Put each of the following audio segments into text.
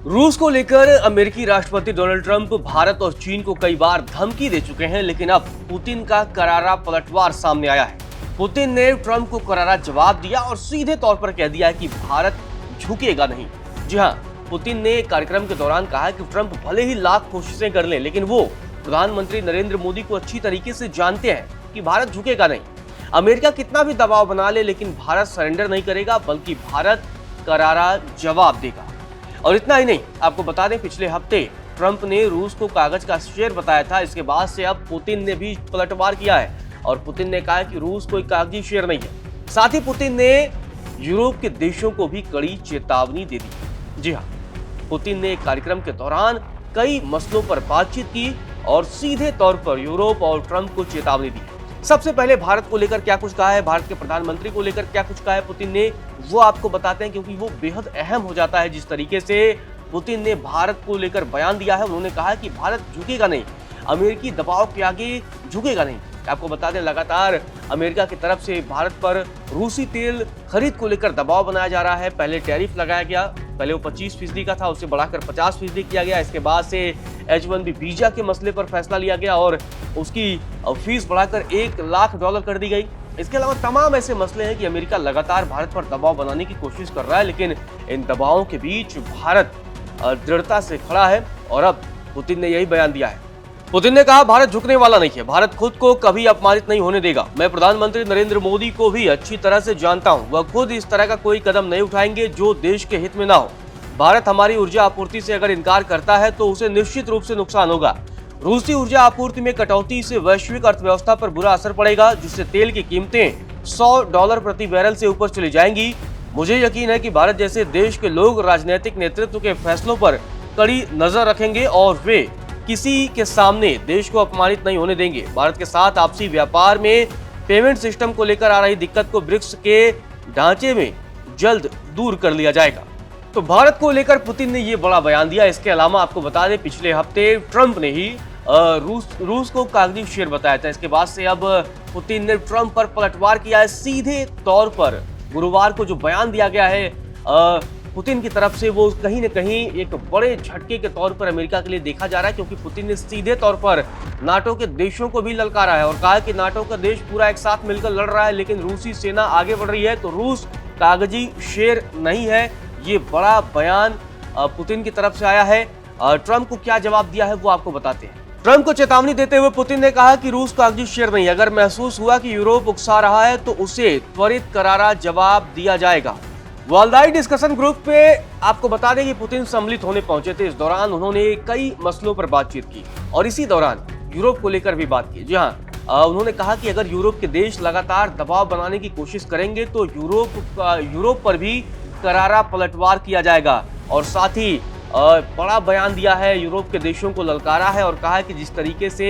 रूस को लेकर अमेरिकी राष्ट्रपति डोनाल्ड ट्रंप भारत और चीन को कई बार धमकी दे चुके हैं, लेकिन अब पुतिन का करारा पलटवार सामने आया है। पुतिन ने ट्रंप को करारा जवाब दिया और सीधे तौर पर कह दिया है कि भारत झुकेगा नहीं। जी हां, पुतिन ने कार्यक्रम के दौरान कहा कि ट्रंप भले ही लाख कोशिशें कर ले, लेकिन वो प्रधानमंत्री नरेंद्र मोदी को अच्छी तरीके से जानते हैं कि भारत झुकेगा नहीं। अमेरिका कितना भी दबाव बना ले, लेकिन भारत सरेंडर नहीं करेगा, बल्कि भारत करारा जवाब देगा। और इतना ही नहीं, आपको बता दें, पिछले हफ्ते ट्रंप ने रूस को कागज का शेर बताया था। इसके बाद से अब पुतिन ने भी पलटवार किया है और पुतिन ने कहा कि रूस कोई कागजी शेर नहीं है। साथ ही पुतिन ने यूरोप के देशों को भी कड़ी चेतावनी दे दी। जी हाँ, पुतिन ने कार्यक्रम के दौरान कई मसलों पर बातचीत की और सीधे तौर पर यूरोप और ट्रंप को चेतावनी दी। सबसे पहले भारत को लेकर क्या कुछ कहा है, भारत के प्रधानमंत्री को लेकर क्या कुछ कहा है पुतिन ने, वो आपको बताते हैं, क्योंकि वो बेहद अहम हो जाता है। जिस तरीके से पुतिन ने भारत को लेकर बयान दिया है, उन्होंने कहा कि भारत झुकेगा नहीं, अमेरिकी दबाव के आगे झुकेगा नहीं। आपको बता दें, लगातार अमेरिका की तरफ से भारत पर रूसी तेल खरीद को लेकर दबाव बनाया जा रहा है। पहले टैरिफ लगाया गया, पहले वो 25% का था, उसे बढ़ाकर 50% किया गया। इसके बाद से H-1B वीजा के मसले पर फैसला लिया गया और उसकी फीस बढ़ाकर $1 लाख कर दी गई। इसके अलावा तमाम ऐसे मसले हैं कि अमेरिका लगातार भारत पर दबाव बनाने की कोशिश कर रहा है, लेकिन इन दबावों के बीच भारत दृढ़ता से खड़ा है और अब पुतिन ने यही बयान दिया है। पुतिन ने कहा, भारत झुकने वाला नहीं है, भारत खुद को कभी अपमानित नहीं होने देगा। मैं प्रधानमंत्री नरेंद्र मोदी को भी अच्छी तरह से जानता हूं, वह खुद इस तरह का कोई कदम नहीं उठाएंगे जो देश के हित में ना हो। भारत हमारी ऊर्जा आपूर्ति से अगर इनकार करता है तो उसे निश्चित रूप से नुकसान होगा। रूसी ऊर्जा आपूर्ति में कटौती से वैश्विक अर्थव्यवस्था पर बुरा असर पड़ेगा, जिससे तेल की कीमतें $100 प्रति बैरल से ऊपर चली जाएंगी। मुझे यकीन है कि भारत जैसे देश के लोग राजनीतिक नेतृत्व के फैसलों पर कड़ी नजर रखेंगे और वे किसी के सामने देश को अपमानित नहीं होने देंगे। भारत के साथ आपसी व्यापार में पेमेंट सिस्टम को लेकर आ रही दिक्कत को ब्रिक्स के ढांचे में जल्द दूर कर लिया जाएगा। तो भारत को लेकर पुतिन ने ये बड़ा बयान दिया। इसके अलावा आपको बता दें, पिछले हफ्ते ट्रंप ने ही रूस को कागजी शेर बताया था। इसके बाद से अब पुतिन ने ट्रंप पर पलटवार किया है। सीधे तौर पर गुरुवार को जो बयान दिया गया है पुतिन की तरफ से, वो कहीं न कहीं एक बड़े झटके के तौर पर अमेरिका के लिए देखा जा रहा है, क्योंकि पुतिन ने सीधे तौर पर नाटो के देशों को भी ललकारा है और कहा कि नाटो का देश पूरा एक साथ मिलकर लड़ रहा है, लेकिन रूसी सेना आगे बढ़ रही है, तो रूस कागजी शेर नहीं है। ये बड़ा बयान पुतिन की तरफ से आया है। ट्रंप को क्या जवाब दिया है वो आपको बताते हैं। ट्रंप को चेतावनी देते हुए पुतिन ने कहा कि रूस कागजी शेर नहीं, अगर महसूस हुआ कि यूरोप उकसा रहा है तो उसे त्वरित करारा जवाब दिया जाएगा। वालदाई डिस्कशन ग्रुप पे आपको बता दें कि पुतिन सम्मिलित होने पहुंचे थे। इस दौरान उन्होंने कई मसलों पर बातचीत की और इसी दौरान यूरोप को लेकर भी बात की। जी हाँ, उन्होंने कहा कि अगर यूरोप के देश लगातार दबाव बनाने की कोशिश करेंगे तो यूरोप पर भी करारा पलटवार किया जाएगा। और साथ ही बड़ा बयान दिया है, यूरोप के देशों को ललकारा है और कहा है कि जिस तरीके से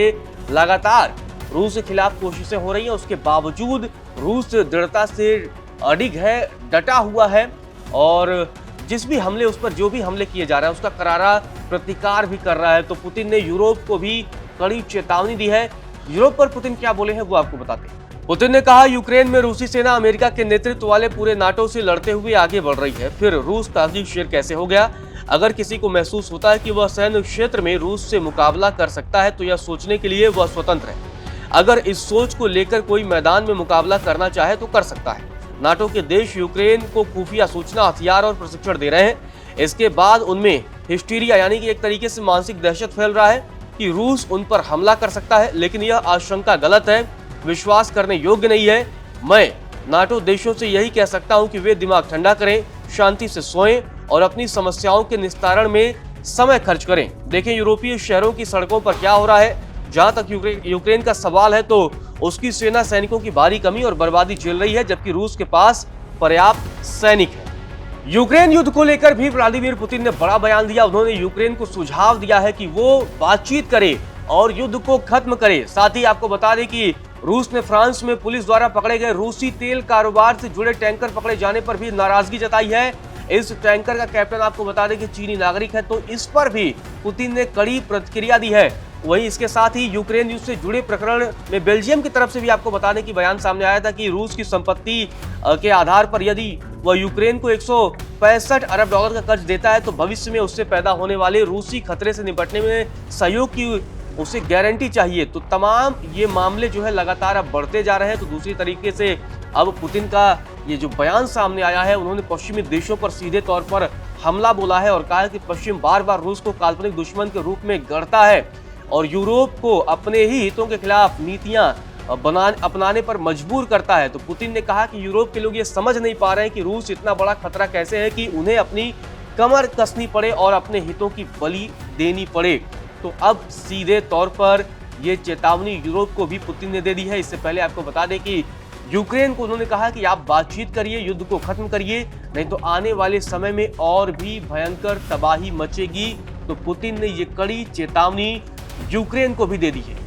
लगातार रूस के खिलाफ कोशिशें हो रही हैं, उसके बावजूद रूस दृढ़ता से अडिग है, डटा हुआ है और जिस भी हमले उस पर जो भी हमले किए जा रहे हैं उसका करारा प्रतिकार भी कर रहा है। तो पुतिन ने यूरोप को भी कड़ी चेतावनी दी है। यूरोप पर पुतिन क्या बोले हैं वो आपको बताते हैं। पुतिन ने कहा, यूक्रेन में रूसी सेना अमेरिका के नेतृत्व वाले पूरे नाटो से लड़ते हुए आगे बढ़ रही है, फिर रूस कागजी शेर कैसे हो गया? अगर किसी को महसूस होता है कि वह सैन्य क्षेत्र में रूस से मुकाबला कर सकता है तो यह सोचने के लिए वह स्वतंत्र है। अगर इस सोच को लेकर कोई मैदान में मुकाबला करना चाहे तो कर सकता है। नाटो के देश यूक्रेन को खुफिया सूचना, हथियार और प्रशिक्षण दे रहे हैं। इसके बाद उनमें हिस्टीरिया यानी कि एक तरीके से मानसिक दहशत फैल रहा है कि रूस उन पर हमला कर सकता है, लेकिन यह आशंका गलत है, विश्वास करने योग्य नहीं है। मैं नाटो देशों से यही कह सकता हूं कि वे दिमाग ठंडा करें, शांति से सोएं और अपनी समस्याओं के निस्तारण में समय खर्च करें। देखें यूरोपीय शहरों की सड़कों पर क्या हो रहा है। जहां तक यूक्रेन का सवाल है तो उसकी सेना सैनिकों की भारी कमी और बर्बादी झेल रही है, जबकि रूस के पास पर्याप्त सैनिक है। यूक्रेन युद्ध को लेकर भी व्लादिमीर पुतिन ने बड़ा बयान दिया। उन्होंने यूक्रेन को सुझाव दिया है कि वो बातचीत करे और युद्ध को खत्म करे। साथ ही आपको बता दें कि रूस ने फ्रांस में पुलिस द्वारा पकड़े गए रूसी तेल कारोबार से जुड़े टैंकर पकड़े जाने पर भी नाराजगी जताई है। इस टैंकर का कैप्टन आपको बता दें कि चीनी नागरिक है, तो इस पर भी पुतिन ने कड़ी प्रतिक्रिया दी है। वहीं इसके साथ ही यूक्रेन युद्ध से जुड़े प्रकरण में बेल्जियम की तरफ से भी आपको बताने की बयान सामने आया था कि रूस की संपत्ति के आधार पर यदि वह यूक्रेन को 165 अरब डॉलर का कर्ज देता है तो भविष्य में उससे पैदा होने वाले रूसी खतरे से निपटने में सहयोग की उसे गारंटी चाहिए। तो तमाम ये मामले जो है लगातार अब बढ़ते जा रहे हैं। तो दूसरी तरीके से अब पुतिन का ये जो बयान सामने आया है, उन्होंने पश्चिमी देशों पर सीधे तौर पर हमला बोला है और कहा है कि पश्चिम बार बार रूस को काल्पनिक दुश्मन के रूप में गढ़ता है और यूरोप को अपने ही हितों के खिलाफ नीतियां अपनाने पर मजबूर करता है। तो पुतिन ने कहा कि यूरोप के लोग ये समझ नहीं पा रहे हैं कि रूस इतना बड़ा खतरा कैसे है कि उन्हें अपनी कमर कसनी पड़े और अपने हितों की बलि देनी पड़े। तो अब सीधे तौर पर ये चेतावनी यूरोप को भी पुतिन ने दे दी है। इससे पहले आपको बता दें कि यूक्रेन को उन्होंने कहा कि आप बातचीत करिए, युद्ध को खत्म करिए, नहीं तो आने वाले समय में और भी भयंकर तबाही मचेगी। तो पुतिन ने ये कड़ी चेतावनी यूक्रेन को भी दे दी है।